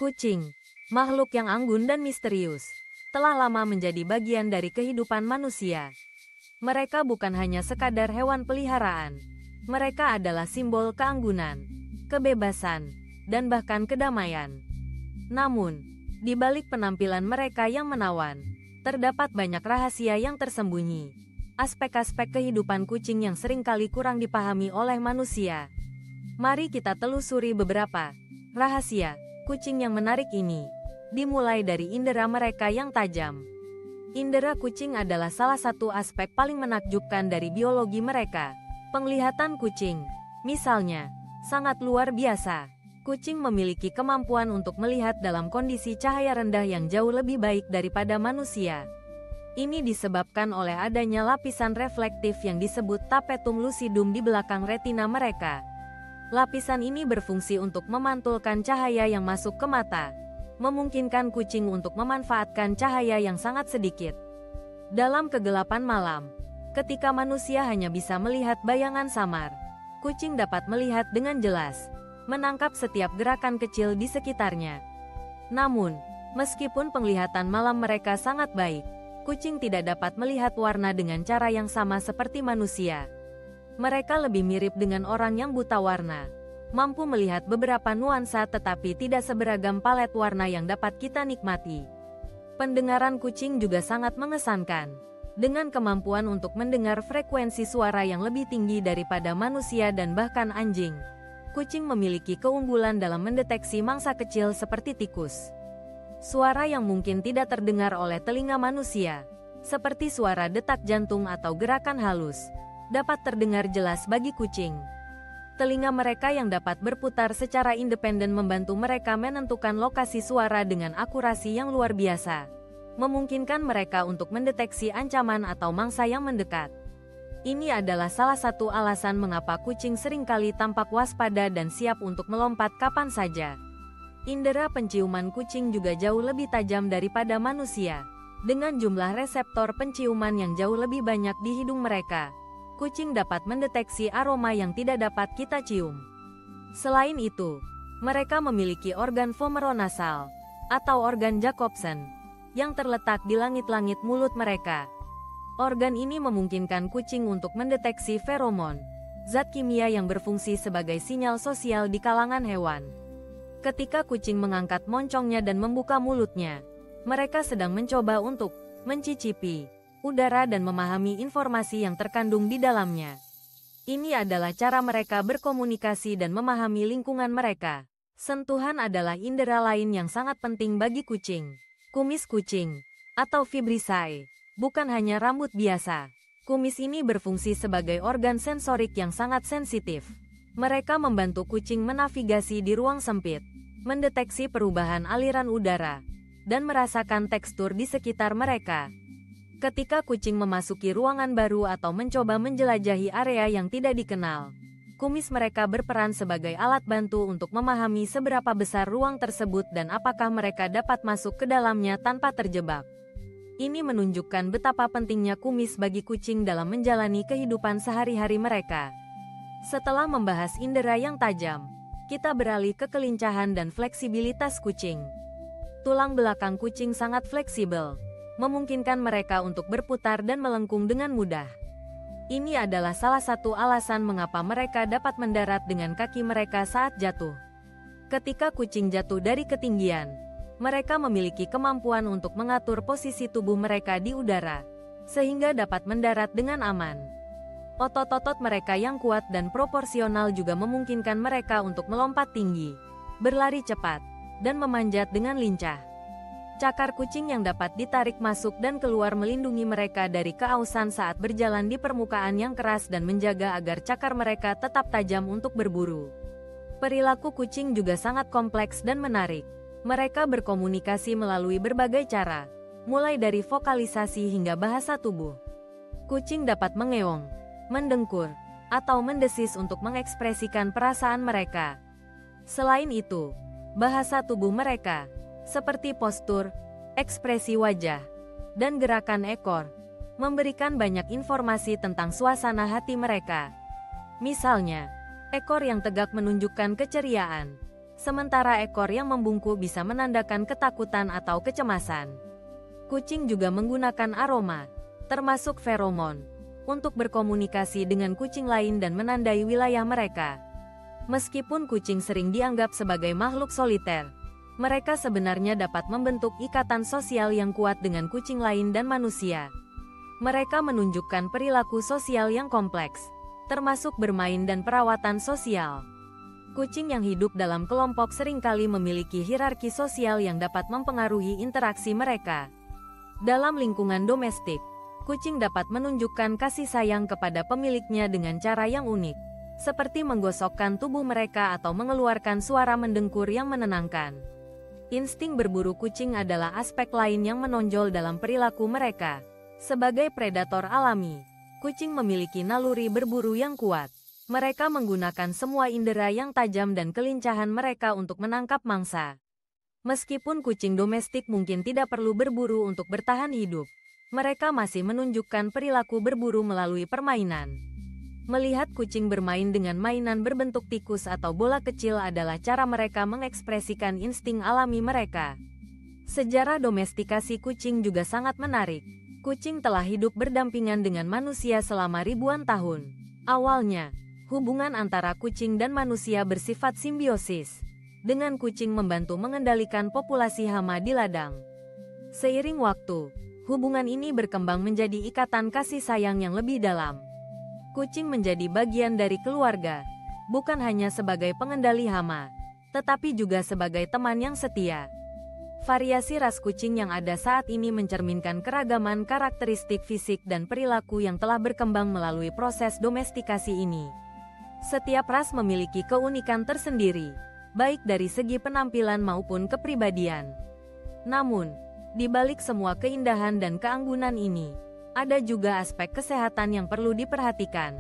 Kucing, makhluk yang anggun dan misterius, telah lama menjadi bagian dari kehidupan manusia. Mereka bukan hanya sekadar hewan peliharaan. Mereka adalah simbol keanggunan, kebebasan, dan bahkan kedamaian. Namun, di balik penampilan mereka yang menawan, terdapat banyak rahasia yang tersembunyi. Aspek-aspek kehidupan kucing yang seringkali kurang dipahami oleh manusia. Mari kita telusuri beberapa rahasia kucing yang menarik ini. Dimulai dari indera mereka yang tajam. Indera kucing adalah salah satu aspek paling menakjubkan dari biologi mereka. Penglihatan kucing, misalnya, sangat luar biasa. Kucing memiliki kemampuan untuk melihat dalam kondisi cahaya rendah yang jauh lebih baik daripada manusia. Ini disebabkan oleh adanya lapisan reflektif yang disebut tapetum lucidum di belakang retina mereka. Lapisan ini berfungsi untuk memantulkan cahaya yang masuk ke mata, memungkinkan kucing untuk memanfaatkan cahaya yang sangat sedikit. Dalam kegelapan malam, ketika manusia hanya bisa melihat bayangan samar, kucing dapat melihat dengan jelas, menangkap setiap gerakan kecil di sekitarnya. Namun, meskipun penglihatan malam mereka sangat baik, kucing tidak dapat melihat warna dengan cara yang sama seperti manusia. Mereka lebih mirip dengan orang yang buta warna, mampu melihat beberapa nuansa tetapi tidak seberagam palet warna yang dapat kita nikmati. Pendengaran kucing juga sangat mengesankan, dengan kemampuan untuk mendengar frekuensi suara yang lebih tinggi daripada manusia dan bahkan anjing. Kucing memiliki keunggulan dalam mendeteksi mangsa kecil seperti tikus. Suara yang mungkin tidak terdengar oleh telinga manusia, seperti suara detak jantung atau gerakan halus, dapat terdengar jelas bagi kucing. Telinga mereka yang dapat berputar secara independen membantu mereka menentukan lokasi suara dengan akurasi yang luar biasa, memungkinkan mereka untuk mendeteksi ancaman atau mangsa yang mendekat. Ini adalah salah satu alasan mengapa kucing seringkali tampak waspada dan siap untuk melompat kapan saja. Indera penciuman kucing juga jauh lebih tajam daripada manusia, dengan jumlah reseptor penciuman yang jauh lebih banyak di hidung mereka. Kucing dapat mendeteksi aroma yang tidak dapat kita cium. Selain itu, mereka memiliki organ vomeronasal, atau organ Jacobson, yang terletak di langit-langit mulut mereka. Organ ini memungkinkan kucing untuk mendeteksi feromon, zat kimia yang berfungsi sebagai sinyal sosial di kalangan hewan. Ketika kucing mengangkat moncongnya dan membuka mulutnya, mereka sedang mencoba untuk mencicipi udara dan memahami informasi yang terkandung di dalamnya. Ini adalah cara mereka berkomunikasi dan memahami lingkungan mereka. Sentuhan adalah indera lain yang sangat penting bagi kucing. Kumis kucing, atau vibrissae, bukan hanya rambut biasa. Kumis ini berfungsi sebagai organ sensorik yang sangat sensitif. Mereka membantu kucing menavigasi di ruang sempit, mendeteksi perubahan aliran udara, dan merasakan tekstur di sekitar mereka. Ketika kucing memasuki ruangan baru atau mencoba menjelajahi area yang tidak dikenal, kumis mereka berperan sebagai alat bantu untuk memahami seberapa besar ruang tersebut dan apakah mereka dapat masuk ke dalamnya tanpa terjebak. Ini menunjukkan betapa pentingnya kumis bagi kucing dalam menjalani kehidupan sehari-hari mereka. Setelah membahas indera yang tajam, kita beralih ke kelincahan dan fleksibilitas kucing. Tulang belakang kucing sangat fleksibel, memungkinkan mereka untuk berputar dan melengkung dengan mudah. Ini adalah salah satu alasan mengapa mereka dapat mendarat dengan kaki mereka saat jatuh. Ketika kucing jatuh dari ketinggian, mereka memiliki kemampuan untuk mengatur posisi tubuh mereka di udara, sehingga dapat mendarat dengan aman. Otot-otot mereka yang kuat dan proporsional juga memungkinkan mereka untuk melompat tinggi, berlari cepat, dan memanjat dengan lincah. Cakar kucing yang dapat ditarik masuk dan keluar melindungi mereka dari keausan saat berjalan di permukaan yang keras dan menjaga agar cakar mereka tetap tajam untuk berburu. Perilaku kucing juga sangat kompleks dan menarik. Mereka berkomunikasi melalui berbagai cara, mulai dari vokalisasi hingga bahasa tubuh. Kucing dapat mengeong, mendengkur, atau mendesis untuk mengekspresikan perasaan mereka. Selain itu, bahasa tubuh mereka, seperti postur, ekspresi wajah, dan gerakan ekor, memberikan banyak informasi tentang suasana hati mereka. Misalnya, ekor yang tegak menunjukkan keceriaan, Sementara ekor yang membungkuk bisa menandakan ketakutan atau kecemasan. Kucing juga menggunakan aroma, termasuk feromon, untuk berkomunikasi dengan kucing lain dan menandai wilayah mereka. Meskipun kucing sering dianggap sebagai makhluk soliter, mereka sebenarnya dapat membentuk ikatan sosial yang kuat dengan kucing lain dan manusia. Mereka menunjukkan perilaku sosial yang kompleks, termasuk bermain dan perawatan sosial. Kucing yang hidup dalam kelompok seringkali memiliki hierarki sosial yang dapat mempengaruhi interaksi mereka. Dalam lingkungan domestik, kucing dapat menunjukkan kasih sayang kepada pemiliknya dengan cara yang unik, seperti menggosokkan tubuh mereka atau mengeluarkan suara mendengkur yang menenangkan. Insting berburu kucing adalah aspek lain yang menonjol dalam perilaku mereka. Sebagai predator alami, kucing memiliki naluri berburu yang kuat. Mereka menggunakan semua indera yang tajam dan kelincahan mereka untuk menangkap mangsa. Meskipun kucing domestik mungkin tidak perlu berburu untuk bertahan hidup, mereka masih menunjukkan perilaku berburu melalui permainan. Melihat kucing bermain dengan mainan berbentuk tikus atau bola kecil adalah cara mereka mengekspresikan insting alami mereka. Sejarah domestikasi kucing juga sangat menarik. Kucing telah hidup berdampingan dengan manusia selama ribuan tahun. Awalnya, hubungan antara kucing dan manusia bersifat simbiosis, dengan kucing membantu mengendalikan populasi hama di ladang. Seiring waktu, hubungan ini berkembang menjadi ikatan kasih sayang yang lebih dalam. Kucing menjadi bagian dari keluarga, bukan hanya sebagai pengendali hama, tetapi juga sebagai teman yang setia. Variasi ras kucing yang ada saat ini mencerminkan keragaman karakteristik fisik dan perilaku yang telah berkembang melalui proses domestikasi ini. Setiap ras memiliki keunikan tersendiri, baik dari segi penampilan maupun kepribadian. Namun, di balik semua keindahan dan keanggunan ini, ada juga aspek kesehatan yang perlu diperhatikan.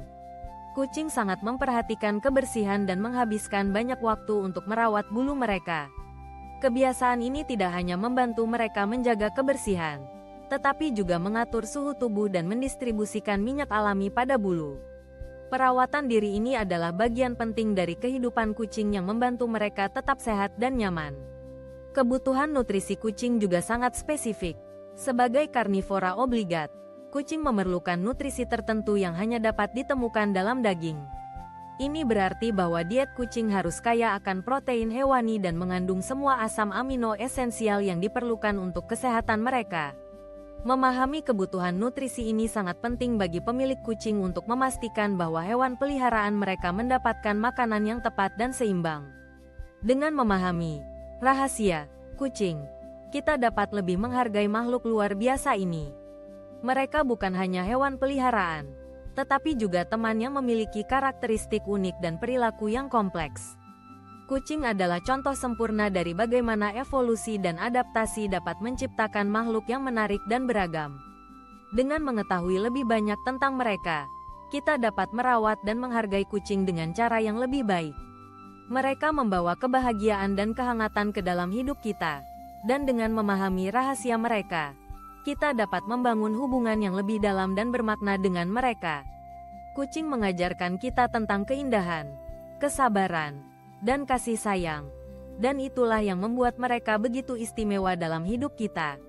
Kucing sangat memperhatikan kebersihan dan menghabiskan banyak waktu untuk merawat bulu mereka. Kebiasaan ini tidak hanya membantu mereka menjaga kebersihan, tetapi juga mengatur suhu tubuh dan mendistribusikan minyak alami pada bulu. Perawatan diri ini adalah bagian penting dari kehidupan kucing yang membantu mereka tetap sehat dan nyaman. Kebutuhan nutrisi kucing juga sangat spesifik. Sebagai karnivora obligat, kucing memerlukan nutrisi tertentu yang hanya dapat ditemukan dalam daging. Ini berarti bahwa diet kucing harus kaya akan protein hewani dan mengandung semua asam amino esensial yang diperlukan untuk kesehatan mereka. Memahami kebutuhan nutrisi ini sangat penting bagi pemilik kucing untuk memastikan bahwa hewan peliharaan mereka mendapatkan makanan yang tepat dan seimbang. Dengan memahami rahasia kucing, kita dapat lebih menghargai makhluk luar biasa ini. Mereka bukan hanya hewan peliharaan, tetapi juga teman yang memiliki karakteristik unik dan perilaku yang kompleks. Kucing adalah contoh sempurna dari bagaimana evolusi dan adaptasi dapat menciptakan makhluk yang menarik dan beragam. Dengan mengetahui lebih banyak tentang mereka, kita dapat merawat dan menghargai kucing dengan cara yang lebih baik. Mereka membawa kebahagiaan dan kehangatan ke dalam hidup kita, dan dengan memahami rahasia mereka, kita dapat membangun hubungan yang lebih dalam dan bermakna dengan mereka. Kucing mengajarkan kita tentang keindahan, kesabaran, dan kasih sayang, dan itulah yang membuat mereka begitu istimewa dalam hidup kita.